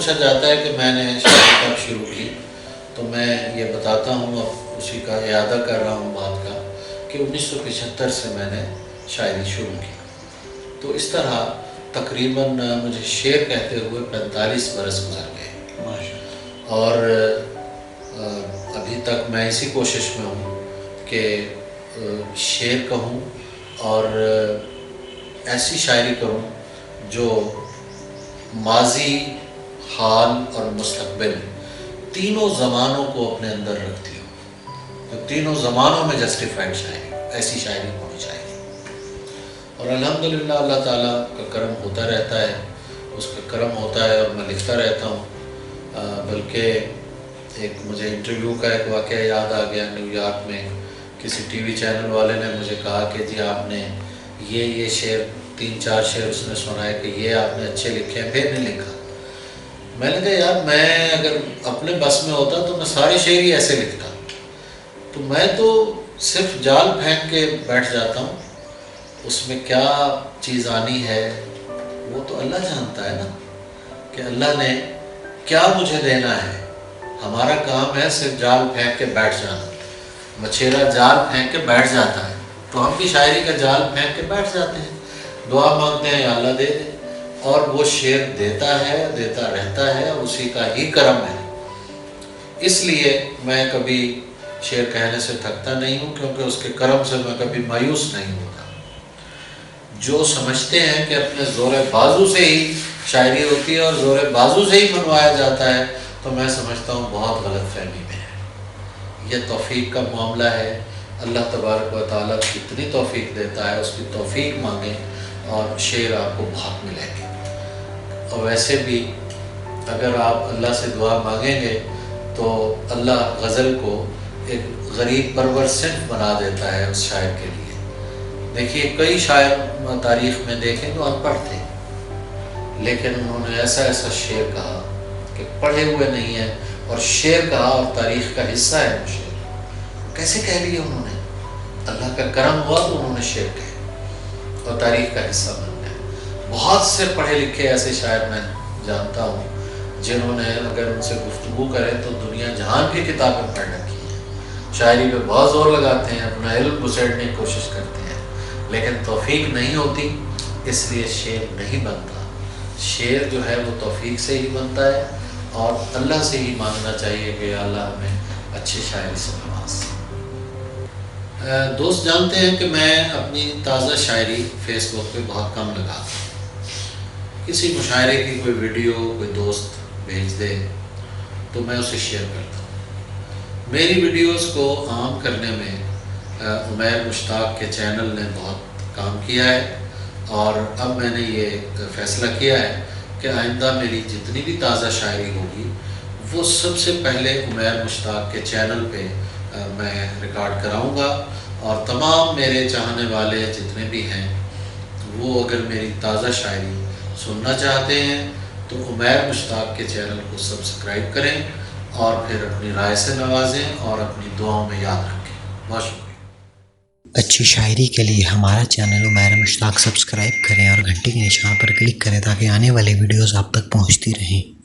پوچھا جاتا ہے کہ میں نے شاعری کب شروع کی، تو میں یہ بتاتا ہوں، اب اسی کا اعادہ کر رہا ہوں بات کا، کہ 1975 سے میں نے شاعری شروع کی۔ تو اس طرح تقریباً مجھے شعر کہتے ہوئے 45 برس گزر گئے، اور ابھی تک میں اسی کوشش میں ہوں کہ شعر کہوں اور ایسی شاعری کروں جو ماضی، حال اور مستقبل تینوں زمانوں کو اپنے اندر رکھتی ہو، جو تینوں زمانوں میں جسٹیفائڈ شاعری، ایسی شاعری ہونی چاہیے۔ اور الحمدللہ اللہ تعالیٰ کا کرم ہوتا رہتا ہے، اس کا کرم ہوتا ہے اور میں لکھتا رہتا ہوں۔ بلکہ ایک مجھے انٹرویو کا ایک واقعہ یاد آ گیا، نیو یارک میں کسی ٹی وی چینل والے نے مجھے کہا کہ جی آپ نے یہ شعر 3-4 شعر اس نے سنائے کہ یہ آپ نے اچھے لکھے ہیں، پھر نہیں لکھا۔ میں نے کہا یار میں اگر اپنے بس میں ہوتا تو میں سارے شعر ہی ایسے لکھتا، تو میں تو صرف جال پھینک کے بیٹھ جاتا ہوں، اس میں کیا چیز آنی ہے وہ تو اللہ جانتا ہے نا، کہ اللہ نے کیا مجھے دینا ہے۔ ہمارا کام ہے صرف جال پھینک کے بیٹھ جانا، مچھیرا جال پھینک کے بیٹھ جاتا ہے، تو ہم بھی شاعری کا جال پھینک کے بیٹھ جاتے ہیں، دعا مانگتے ہیں یا اللہ دے دے، اور وہ شعر دیتا ہے، دیتا رہتا ہے، اور اسی کا ہی کرم ہے۔ اس لیے میں کبھی شعر کہنے سے تھکتا نہیں ہوں، کیونکہ اس کے کرم سے میں کبھی مایوس نہیں ہوتا۔ جو سمجھتے ہیں کہ اپنے زور بازو سے ہی شاعری ہوتی ہے اور زور بازو سے ہی منوایا جاتا ہے، تو میں سمجھتا ہوں بہت غلط فہمی میں ہے۔ یہ توفیق کا معاملہ ہے، اللہ تبارک و تعالیٰ کتنی توفیق دیتا ہے، اس کی توفیق مانگیں اور شعر آپ کو بہت ملیں گے۔ اور ویسے بھی اگر آپ اللہ سے دعا مانگیں گے تو اللہ غزل کو ایک غریب پرور صنف بنا دیتا ہے اس شاعر کے لیے۔ دیکھیے کئی شاعر تاریخ میں دیکھیں تو ان پڑھ تھے، لیکن انہوں نے ایسا ایسا شعر کہا کہ پڑھے ہوئے نہیں ہیں، اور شعر کہا اور تاریخ کا حصہ ہے وہ شعر۔ کیسے کہہ لیے انہوں نے؟ اللہ کا کرم ہوا تو انہوں نے شعر کہے اور تاریخ کا حصہ بن گئے۔ بہت سے پڑھے لکھے ایسے شاعر میں جانتا ہوں جنہوں نے اگر ان سے گفتگو کریں تو دنیا جہان کی کتابیں پڑھ رکھی ہیں، شاعری پہ بہت زور لگاتے ہیں، اپنا علم گسیڑنے کی کوشش کرتے ہیں، لیکن توفیق نہیں ہوتی، اس لیے شعر نہیں بنتا۔ شعر جو ہے وہ توفیق سے ہی بنتا ہے، اور اللہ سے ہی مانگنا چاہیے کہ اللہ ہمیں اچھی شاعری سے نواز۔ دوست جانتے ہیں کہ میں اپنی تازہ شاعری فیس بک پہ بہت کم لگاتا ہوں۔ کسی مشاعرے کی کوئی ویڈیو کوئی دوست بھیج دے تو میں اسے شیئر کرتا ہوں۔ میری ویڈیوز کو عام کرنے میں عمیر مشتاق کے چینل نے بہت کام کیا ہے، اور اب میں نے یہ فیصلہ کیا ہے کہ آئندہ میری جتنی بھی تازہ شاعری ہوگی وہ سب سے پہلے عمیر مشتاق کے چینل پہ میں ریکارڈ کراؤں گا، اور تمام میرے چاہنے والے جتنے بھی ہیں وہ اگر میری تازہ شاعری سننا چاہتے ہیں تو عمیر مشتاق کے چینل کو سبسکرائب کریں، اور پھر اپنی رائے سے نوازیں اور اپنی دعاؤں میں یاد رکھیں۔ بہت شکریہ۔ اچھی شاعری کے لیے ہمارا چینل عمیر مشتاق سبسکرائب کریں اور گھنٹی کے نشان پر کلک کریں تاکہ آنے والی ویڈیوز آپ تک پہنچتی رہیں۔